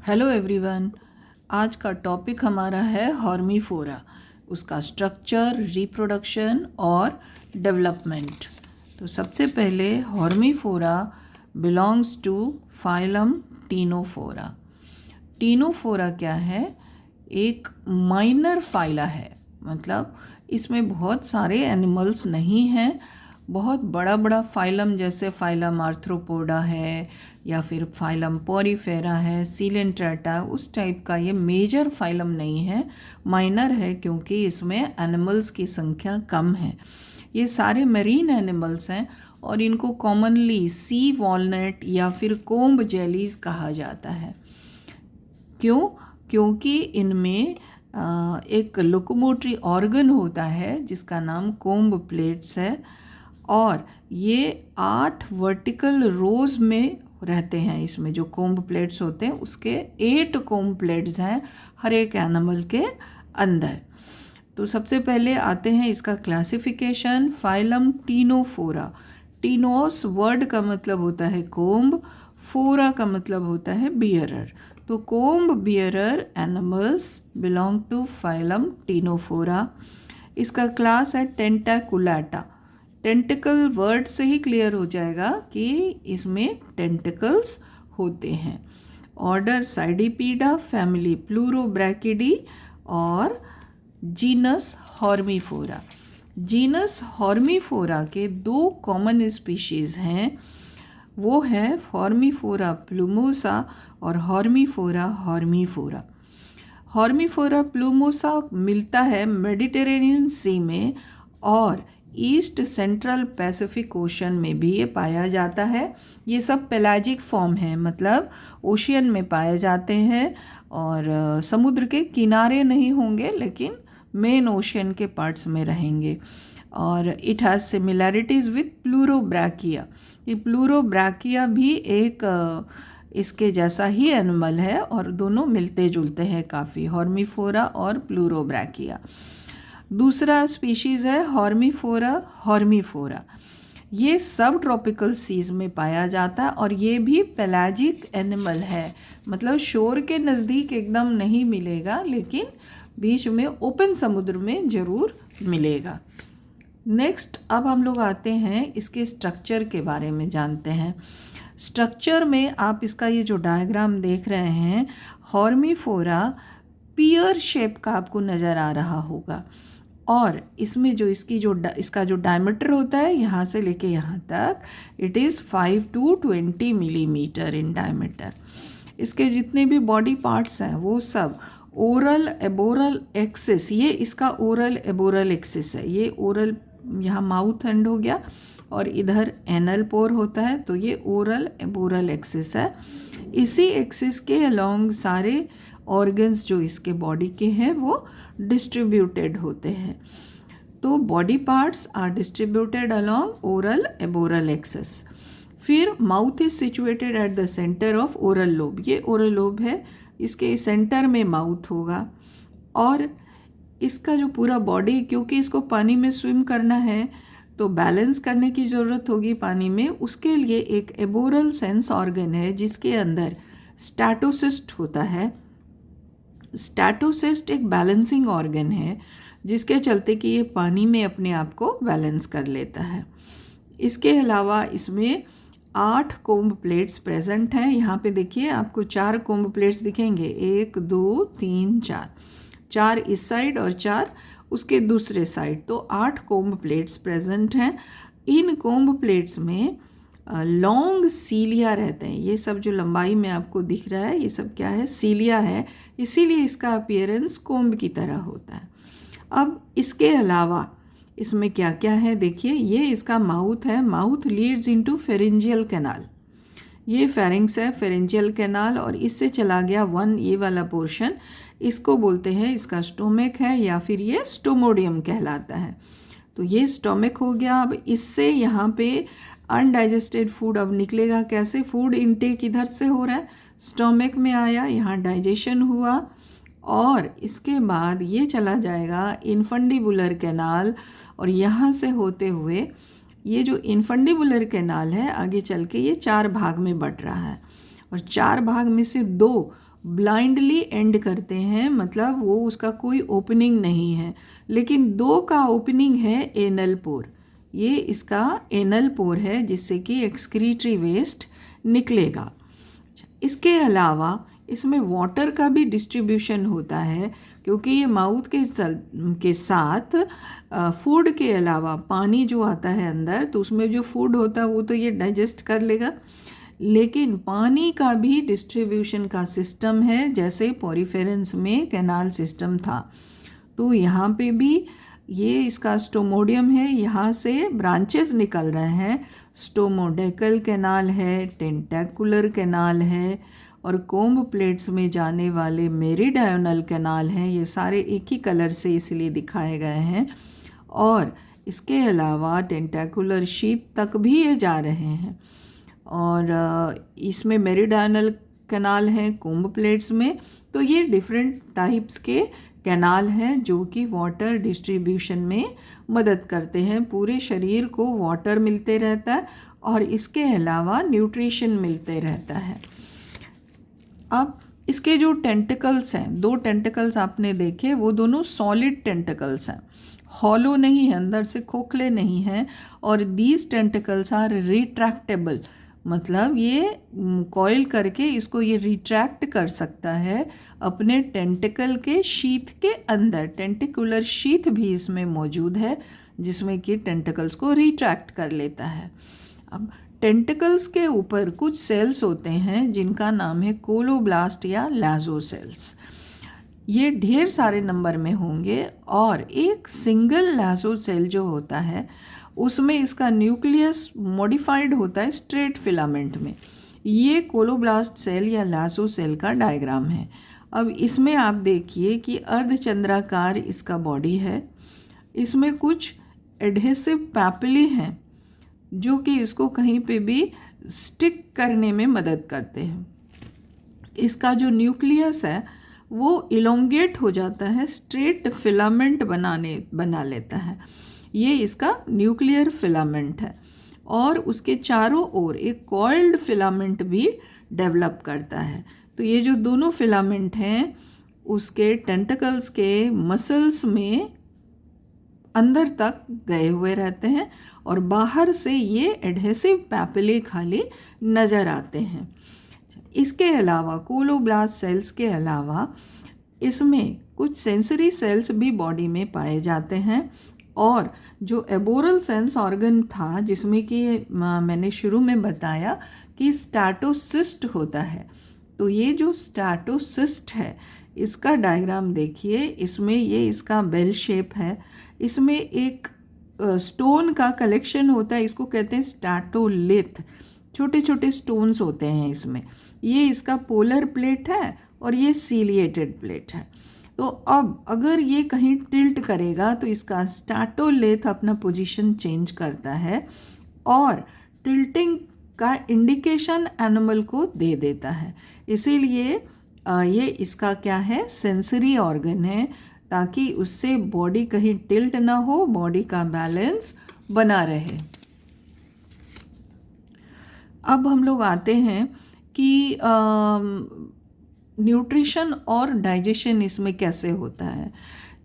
Hello everyone. आज का topic हमारा है हॉर्मीफोरा, उसका स्ट्रक्चर, रिप्रोडक्शन और डेवलपमेंट। तो सबसे पहले Hormiphora belongs to phylum Ctenophora. Ctenophora क्या है? एक माइनर फाइला है, मतलब इसमें बहुत सारे एनिमल्स नहीं हैं। बहुत बड़ा बड़ा फाइलम जैसे फाइलम आर्थ्रोपोडा है या फिर फाइलम पोरीफेरा है, सीलेंट्रेटा, उस टाइप का ये मेजर फाइलम नहीं है, माइनर है, क्योंकि इसमें एनिमल्स की संख्या कम है। ये सारे मरीन एनिमल्स हैं और इनको कॉमनली सी वॉलनट या फिर कोम्ब जेलीज कहा जाता है। क्यों? क्योंकि इनमें एक लोकोमोटरी ऑर्गन होता है जिसका नाम कोम्ब प्लेट्स है, और ये 8 वर्टिकल रोज में रहते हैं। इसमें जो कोम्ब प्लेट्स होते हैं उसके 8 कोम्ब प्लेट्स हैं हर एक एनिमल के अंदर। तो सबसे पहले आते हैं इसका क्लासिफिकेशन, फाइलम टीनोफोरा। टीनोस वर्ड का मतलब होता है कोम्ब, फोरा का मतलब होता है बियरर। तो comb bearer animals belong to phylum Ctenophora. इसका क्लास है टेंटाकुलाटा। टेंटिकल वर्ड से ही क्लियर हो जाएगा कि इसमें टेंटिकल्स होते हैं। ऑर्डर साइडिपीडा, फैमिली प्लूरोब्रैकिडी और जीनस हॉर्मीफोरा। जीनस हॉर्मीफोरा के 2 कॉमन स्पीशीज़ हैं, वो है हॉर्मीफोरा प्लूमोसा और हॉर्मीफोरा हॉर्मीफोरा। हॉर्मीफोरा प्लूमोसा मिलता है मेडिटेरेनियन सी में और ईस्ट सेंट्रल पैसिफिक ओशन में भी ये पाया जाता है। ये सब पेलाजिक फॉर्म है, मतलब ओशियन में पाए जाते हैं और समुद्र के किनारे नहीं होंगे, लेकिन मेन ओशियन के पार्ट्स में रहेंगे। और it has similarities with Pleurobrachia. ये प्लूरोब्रैकिया भी एक इसके जैसा ही एनिमल है और दोनों मिलते जुलते हैं काफ़ी, हॉर्मीफोरा और प्लूरोब्रैकिया। दूसरा स्पीशीज़ है हॉर्मीफोरा हॉर्मीफोरा। ये सब ट्रॉपिकल सीज में पाया जाता है और ये भी पेलाजिक एनिमल है, मतलब शोर के नज़दीक एकदम नहीं मिलेगा, लेकिन बीच में ओपन समुद्र में ज़रूर मिलेगा। नेक्स्ट अब हम लोग आते हैं इसके स्ट्रक्चर के बारे में जानते हैं। स्ट्रक्चर में आप इसका ये जो डायग्राम देख रहे हैं, हॉर्मीफोरा पियर शेप का आपको नज़र आ रहा होगा, और इसमें जो इसका जो डायमीटर होता है यहाँ से लेके यहाँ तक, it is 5 to 20 millimetre in diameter. इसके जितने भी बॉडी पार्ट्स हैं वो सब ओरल एबोरल एक्सिस, ये इसका ओरल एबोरल एक्सिस है। ये ओरल यहाँ माउथ एंड हो गया और इधर एनल पोर होता है, तो ये ओरल एबोरल एक्सिस है। इसी एक्सिस के अलोंग सारे ऑर्गन्स जो इसके बॉडी के हैं वो डिस्ट्रीब्यूटेड होते हैं। तो body parts are distributed along oral aboral axis. फिर mouth is situated at the centre of oral lobe. ये ओरल लोब है, इसके सेंटर में माउथ होगा। और इसका जो पूरा बॉडी, क्योंकि इसको पानी में स्विम करना है तो बैलेंस करने की ज़रूरत होगी पानी में, उसके लिए एक एबोरल सेंस ऑर्गन है जिसके अंदर स्टैटोसिस्ट होता है। स्टैटोसिस्ट एक बैलेंसिंग ऑर्गन है जिसके चलते कि ये पानी में अपने आप को बैलेंस कर लेता है। इसके अलावा इसमें 8 कोम्ब प्लेट्स प्रेजेंट हैं। यहाँ पे देखिए आपको 4 कोम्ब प्लेट्स दिखेंगे, 1 2 3 4, 4 इस साइड और 4 उसके दूसरे साइड, तो 8 कोम्ब प्लेट्स प्रेजेंट हैं। इन कोम्ब प्लेट्स में लॉन्ग सीलिया रहते हैं। ये सब जो लंबाई में आपको दिख रहा है ये सब क्या है? सीलिया है, इसीलिए इसका अपीयरेंस कोम्ब की तरह होता है। अब इसके अलावा इसमें क्या क्या है देखिए, ये इसका माउथ है। Mouth Leeds into pharyngeal canal. ये फेरिंग्स है, फेरेंजियल कैनाल, और इससे चला गया ये वाला पोर्शन, इसको बोलते हैं, इसका स्टोमक है या फिर ये स्टोमोडियम कहलाता है। तो ये स्टोमक हो गया। अब इससे यहाँ पे अनडाइजेस्टेड फूड अब निकलेगा कैसे? फूड इनटेक इधर से हो रहा है, स्टोमक में आया, यहाँ डाइजेशन हुआ, और इसके बाद ये चला जाएगा इन्फंडिबुलर कैनाल, और यहाँ से होते हुए ये जो इन्फंडिबुलर कैनाल है आगे चल के ये 4 भाग में बट रहा है, और 4 भाग में से 2 ब्लाइंडली एंड करते हैं, मतलब वो उसका कोई ओपनिंग नहीं है, लेकिन 2 का ओपनिंग है एनल पोर। ये इसका एनल पोर है जिससे कि एक्सक्रीटरी वेस्ट निकलेगा। इसके अलावा इसमें वाटर का भी डिस्ट्रीब्यूशन होता है, क्योंकि ये माउथ के साथ फूड के अलावा पानी जो आता है अंदर, तो उसमें जो फूड होता है वो तो ये डाइजेस्ट कर लेगा, लेकिन पानी का भी डिस्ट्रीब्यूशन का सिस्टम है, जैसे पोरिफेरेंस में कैनाल सिस्टम था। तो यहाँ पे भी ये इसका स्टोमोडियम है, यहाँ से ब्रांचेस निकल रहे हैं। स्टोमोडेकल कैनाल है, टेंटेकुलर कैनाल है, और कोम्ब प्लेट्स में जाने वाले मेरीडायनल कैनाल हैं। ये सारे एक ही कलर से इसलिए दिखाए गए हैं। और इसके अलावा टेंटेकुलर शीप तक भी ये जा रहे हैं, और इसमें मेरीडायनल कैनाल हैं कोम्ब प्लेट्स में। तो ये डिफरेंट टाइप्स के कैनाल हैं जो कि वाटर डिस्ट्रीब्यूशन में मदद करते हैं। पूरे शरीर को वाटर मिलते रहता है और इसके अलावा न्यूट्रिशन मिलते रहता है। अब इसके जो टेंटिकल्स हैं, 2 टेंटिकल्स आपने देखे, वो दोनों सॉलिड टेंटिकल्स हैं, हॉलो नहीं है, अंदर से खोखले नहीं हैं। और दीज टेंटिकल्स आर रिट्रैक्टेबल, मतलब ये कॉइल करके इसको ये रिट्रैक्ट कर सकता है अपने टेंटिकल के शीथ के अंदर। टेंटिकुलर शीथ भी इसमें मौजूद है जिसमें कि टेंटिकल्स को रिट्रैक्ट कर लेता है। अब टेंटिकल्स के ऊपर कुछ सेल्स होते हैं जिनका नाम है कोलोब्लास्ट या लाजो सेल्स। ये ढेर सारे नंबर में होंगे, और एक सिंगल लाजो सेल जो होता है उसमें इसका न्यूक्लियस मॉडिफाइड होता है स्ट्रेट फिलामेंट में। ये कोलोब्लास्ट सेल या लाजो सेल का डायग्राम है। अब इसमें आप देखिए कि अर्धचंद्राकार इसका बॉडी है, इसमें कुछ एडहेसिव पैपिली हैं जो कि इसको कहीं पे भी स्टिक करने में मदद करते हैं। इसका जो न्यूक्लियस है वो इलोंगेट हो जाता है, स्ट्रेट फिलामेंट बना लेता है। ये इसका न्यूक्लियर फिलामेंट है, और उसके चारों ओर एक कॉइल्ड फिलामेंट भी डेवलप करता है। तो ये जो दोनों फिलामेंट हैं उसके टेंटिकल्स के मसल्स में अंदर तक गए हुए रहते हैं, और बाहर से ये एडहेसिव पैपिले खाली नज़र आते हैं। इसके अलावा कोलोब्लास्ट सेल्स के अलावा इसमें कुछ सेंसरी सेल्स भी बॉडी में पाए जाते हैं। और जो एबोरल सेंस ऑर्गन था जिसमें कि मैंने शुरू में बताया कि स्टैटोसिस्ट होता है, तो ये जो स्टैटोसिस्ट है इसका डायग्राम देखिए। इसमें ये इसका बेल शेप है, इसमें एक स्टोन का कलेक्शन होता है, इसको कहते हैं स्टैटोलिथ। छोटे छोटे स्टोन्स होते हैं इसमें। ये इसका पोलर प्लेट है और ये सीलिएटेड प्लेट है। तो अब अगर ये कहीं टिल्ट करेगा तो इसका स्टैटोलिथ अपना पोजीशन चेंज करता है और टिल्टिंग का इंडिकेशन एनिमल को दे देता है। इसीलिए ये इसका क्या है, सेंसरी ऑर्गन है, ताकि उससे बॉडी कहीं टिल्ट ना हो, बॉडी का बैलेंस बना रहे। अब हम लोग आते हैं कि न्यूट्रिशन और डाइजेशन इसमें कैसे होता है।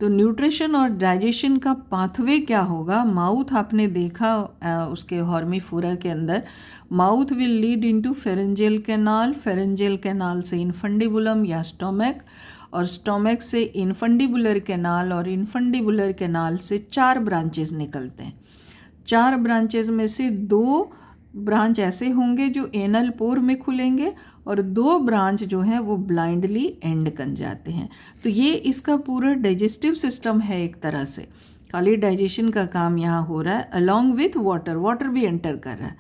तो न्यूट्रिशन और डाइजेशन का पाथवे क्या होगा। माउथ आपने देखा उसके हॉर्मीफोरा के अंदर, mouth will lead into pharyngeal canal, pharyngeal canal से इनफंडिबुलम या स्टोमक, और स्टोमक से इनफंडिबुलर कैनाल, और इनफंडिबुलर कैनाल से 4 ब्रांचेस निकलते हैं। 4 ब्रांचेस में से 2 ब्रांच ऐसे होंगे जो एनल पोर में खुलेंगे, और 2 ब्रांच जो हैं वो ब्लाइंडली एंड कर जाते हैं। तो ये इसका पूरा डाइजेस्टिव सिस्टम है। एक तरह से खाली डाइजेशन का काम यहाँ हो रहा है, अलॉन्ग विथ वाटर भी एंटर कर रहा है।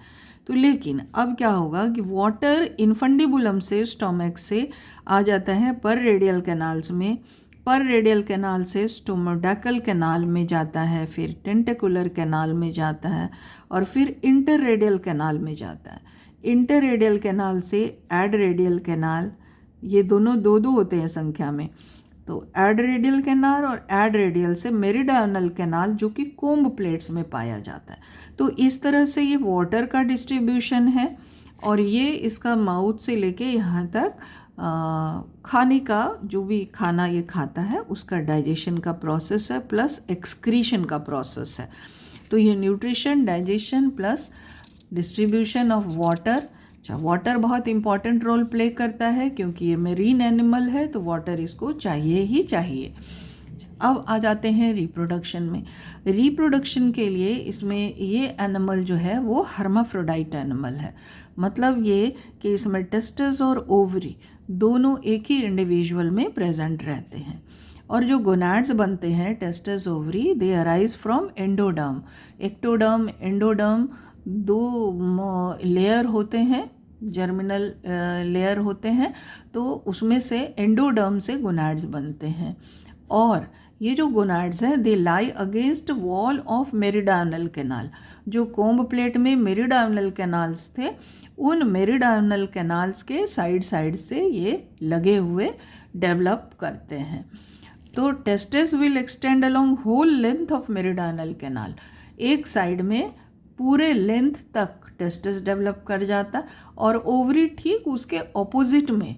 तो लेकिन अब क्या होगा कि वाटर इनफंडिबुलम से, स्टोमक से आ जाता है पर रेडियल कैनाल्स में, पर रेडियल कैनाल से स्टोमोडेकल कैनाल में जाता है, फिर टेंटिकुलर कैनाल में जाता है, और फिर इंटर रेडियल कैनाल में जाता है। इंटर रेडियल कैनाल से एड रेडियल कैनाल, ये दोनों 2-2 होते हैं संख्या में। तो एड रेडियल कैनाल और एड रेडियल से मेरीडायनल कैनाल जो कि कोम्ब प्लेट्स में पाया जाता है। तो इस तरह से ये वाटर का डिस्ट्रीब्यूशन है, और ये इसका माउथ से लेके यहाँ तक खाने का, जो भी खाना ये खाता है उसका डाइजेशन का प्रोसेस है प्लस एक्सक्रीशन का प्रोसेस है। तो ये nutrition, digestion plus distribution of water. अच्छा, वाटर बहुत इंपॉर्टेंट रोल प्ले करता है क्योंकि ये मेरीन एनिमल है, तो वाटर इसको चाहिए ही चाहिए। अब आ जाते हैं रिप्रोडक्शन में। रिप्रोडक्शन के लिए इसमें ये एनिमल जो है वो हर्माफ्रोडाइट एनिमल है। मतलब ये कि इसमें टेस्टस और ओवरी दोनों एक ही इंडिविजुअल में प्रेजेंट रहते हैं। और जो गोनाड्स बनते हैं, testis ovary, they arise from endoderm. Ectoderm, endoderm दो लेयर होते हैं, जर्मिनल लेयर होते हैं, तो उसमें से एंडोडर्म से गोनाड्स बनते हैं। और ये जो गोनाड्स हैं they lie against wall of meridional canal. जो कोम्ब प्लेट में मेरिडायनल कैनाल्स थे, उन मेरिडायनल कैनाल्स के साइड साइड से ये लगे हुए डेवलप करते हैं। तो testis will extend along whole length of meridional canal. एक साइड में पूरे लेंथ तक टेस्टिस डेवलप कर जाता, और ओवरी ठीक उसके ऑपोजिट में,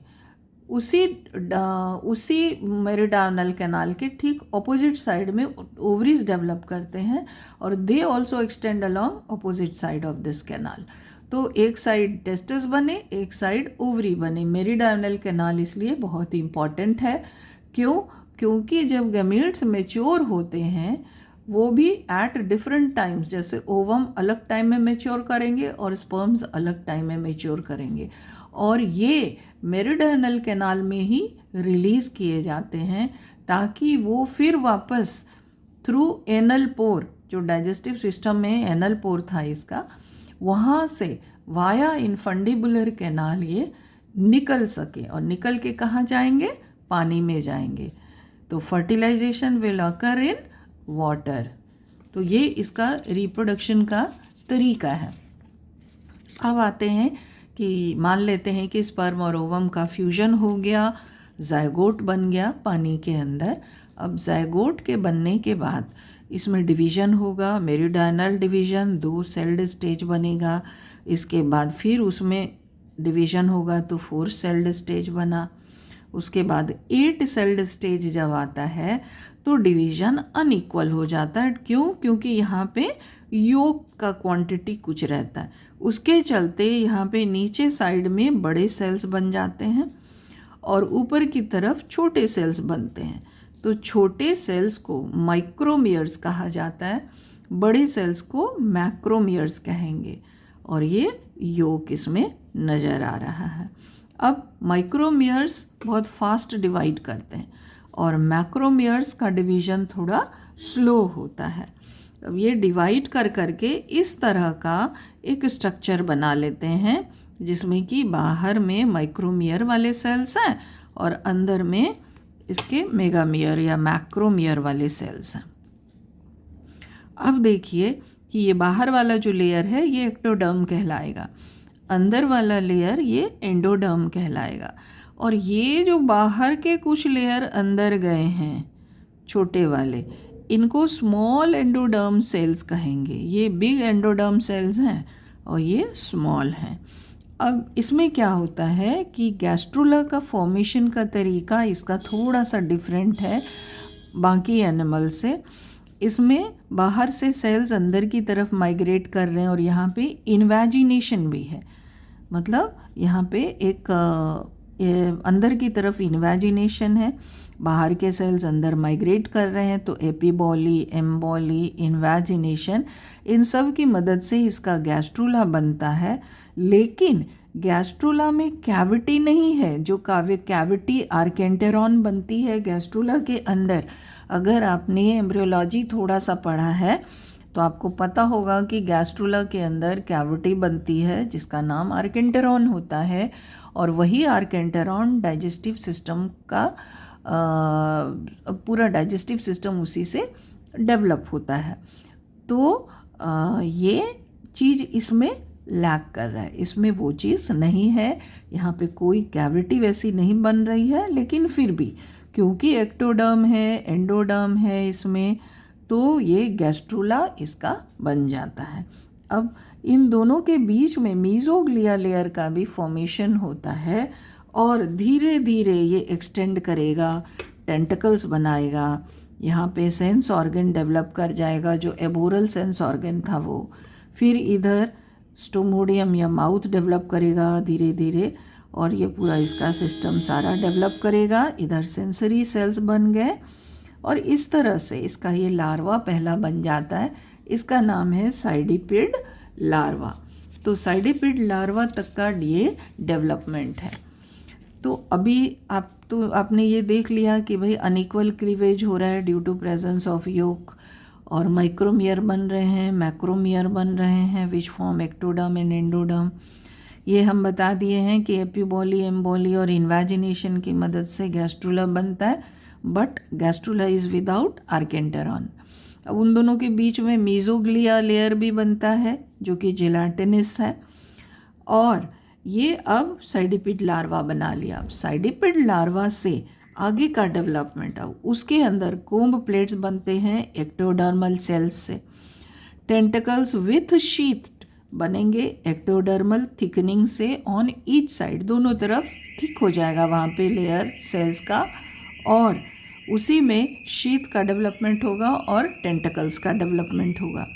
उसी मेरिडायनल कैनाल के ठीक ऑपोजिट साइड में ओवरीज डेवलप करते हैं, और they also extend along opposite side of this canal. तो एक साइड टेस्टिस बने, एक साइड ओवरी बने। मेरिडायनल कैनाल इसलिए बहुत इंपॉर्टेंट है। क्यों? क्योंकि जब गैमीट्स मैच्योर होते हैं वो भी एट डिफरेंट टाइम्स, जैसे ओवम अलग टाइम में मैच्योर करेंगे और स्पर्म्स अलग टाइम में मैच्योर करेंगे, और ये मेरिडायनल कैनाल में ही रिलीज़ किए जाते हैं, ताकि वो फिर वापस थ्रू एनल पोर, जो डाइजेस्टिव सिस्टम में एनल पोर था इसका, वहाँ से वाया इनफंडिबुलर कैनाल ये निकल सके, और निकल के कहाँ जाएंगे? पानी में जाएंगे। तो fertilisation will occur in water. तो ये इसका रिप्रोडक्शन का तरीका है। अब आते हैं कि मान लेते हैं कि स्पर्म और ओवम का फ्यूजन हो गया, जायगोट बन गया पानी के अंदर। अब जायगोट के बनने के बाद इसमें डिवीज़न होगा, मेरिडायनल डिवीज़न, 2 सेल्ड स्टेज बनेगा। इसके बाद फिर उसमें डिवीज़न होगा तो 4 सेल्ड स्टेज बना। उसके बाद 8 सेल्ड स्टेज जब आता है तो डिवीज़न अनइक्वल हो जाता है। क्यों? क्योंकि यहाँ पे योक का क्वांटिटी कुछ रहता है, उसके चलते यहाँ पे नीचे साइड में बड़े सेल्स बन जाते हैं और ऊपर की तरफ छोटे सेल्स बनते हैं। तो छोटे सेल्स को माइक्रोमियर्स कहा जाता है, बड़े सेल्स को मैक्रोमियर्स कहेंगे, और ये योक इसमें नज़र आ रहा है। अब माइक्रोमियर्स बहुत फास्ट डिवाइड करते हैं और मैक्रोमियर्स का डिवीज़न थोड़ा स्लो होता है। अब ये डिवाइड कर करके इस तरह का एक स्ट्रक्चर बना लेते हैं, जिसमें कि बाहर में माइक्रोमियर वाले सेल्स हैं और अंदर में इसके मेगामियर या मैक्रोमियर वाले सेल्स हैं। अब देखिए कि ये बाहर वाला जो लेयर है ये एक्टोडर्म कहलाएगा, अंदर वाला लेयर ये एंडोडर्म कहलाएगा, और ये जो बाहर के कुछ लेयर अंदर गए हैं छोटे वाले, इनको स्मॉल एंडोडर्म सेल्स कहेंगे। ये बिग एंडोडर्म सेल्स हैं और ये स्मॉल हैं। अब इसमें क्या होता है कि गैस्ट्रुला का फॉर्मेशन का तरीका इसका थोड़ा सा डिफरेंट है बाकी एनिमल से। इसमें बाहर से सेल्स अंदर की तरफ माइग्रेट कर रहे हैं और यहाँ पे इन्वेजिनेशन भी है, मतलब यहाँ पे एक अंदर की तरफ इन्वेजिनेशन है, बाहर के सेल्स अंदर माइग्रेट कर रहे हैं। तो एपीबॉली, एम्बॉली, इन्वेजिनेशन, इन सब की मदद से इसका गैस्ट्रुला बनता है। लेकिन गैस्ट्रुला में कैविटी नहीं है, जो कैविटी आर्केंटेरॉन बनती है गैस्ट्रुला के अंदर। अगर आपने एम्ब्रियोलॉजी थोड़ा सा पढ़ा है तो आपको पता होगा कि गैस्ट्रुला के अंदर कैविटी बनती है जिसका नाम आर्केंटेरॉन होता है, और वही आर्केंटेरॉन डाइजेस्टिव सिस्टम का पूरा डाइजेस्टिव सिस्टम उसी से डेवलप होता है। तो ये चीज़ इसमें लैक कर रहा है, इसमें वो चीज़ नहीं है। यहाँ पे कोई कैविटी वैसी नहीं बन रही है, लेकिन फिर भी क्योंकि एक्टोडर्म है, एंडोडर्म है इसमें, तो ये गैस्ट्रुला इसका बन जाता है। अब इन दोनों के बीच में मीज़ोग्लिया लेयर का भी फॉर्मेशन होता है, और धीरे धीरे ये एक्सटेंड करेगा, टेंटिकल्स बनाएगा, यहाँ पे सेंस ऑर्गन डेवलप कर जाएगा जो एबोरल सेंस ऑर्गन था वो, फिर इधर स्टोमोडियम या माउथ डेवलप करेगा धीरे धीरे, और ये पूरा इसका सिस्टम सारा डेवलप करेगा। इधर सेंसरी सेल्स बन गए और इस तरह से इसका ये लार्वा पहला बन जाता है। इसका नाम है साइडिपिड लार्वा। तो साइडिपिड लार्वा तक का ये डेवलपमेंट है। तो अभी आपने ये देख लिया कि भाई अनइक्वल क्लीवेज हो रहा है ड्यू टू प्रेजेंस ऑफ योक, और माइक्रोमियर बन रहे हैं, मैक्रोमियर बन रहे हैं which form ectoderm and endoderm. ये हम बता दिए हैं कि एपिबॉली, एम्बॉली और इन्वेजिनेशन की मदद से गैस्ट्रुला बनता है, बट गैस्ट्रुला इज़ विदाउट आर्केंटेरॉन। अब उन दोनों के बीच में मीजोग्लिया लेयर भी बनता है जो कि जेलाटिनस है, और ये अब साइडिपिड लार्वा बना लिया। अब साइडिपिड लार्वा से आगे का डेवलपमेंट, अब उसके अंदर कोम्ब प्लेट्स बनते हैं एक्टोडर्मल सेल्स से। टेंटिकल्स विथ शीथ बनेंगे एक्टोडर्मल थिकनिंग से ऑन ईच साइड, दोनों तरफ थिक हो जाएगा वहाँ पे लेयर सेल्स का, और उसी में शीथ का डेवलपमेंट होगा और टेंटिकल्स का डेवलपमेंट होगा।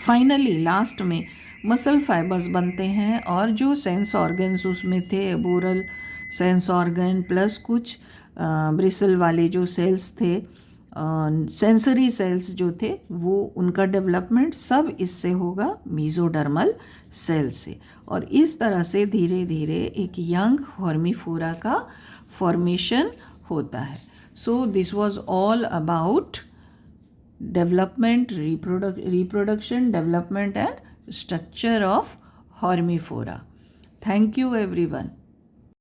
फाइनली लास्ट में मसल फाइबर्स बनते हैं, और जो सेंस ऑर्गन्स उसमें थे, एबोरल सेंस ऑर्गन प्लस कुछ ब्रिसल वाले जो सेल्स थे, सेंसरी सेल्स जो थे, वो उनका डेवलपमेंट सब इससे होगा मीजोडर्मल सेल से। और इस तरह से धीरे धीरे एक यंग हॉर्मीफोरा का फॉर्मेशन होता है। So this was all about development, reproduction, development and structure of Hormifora. Thank you everyone.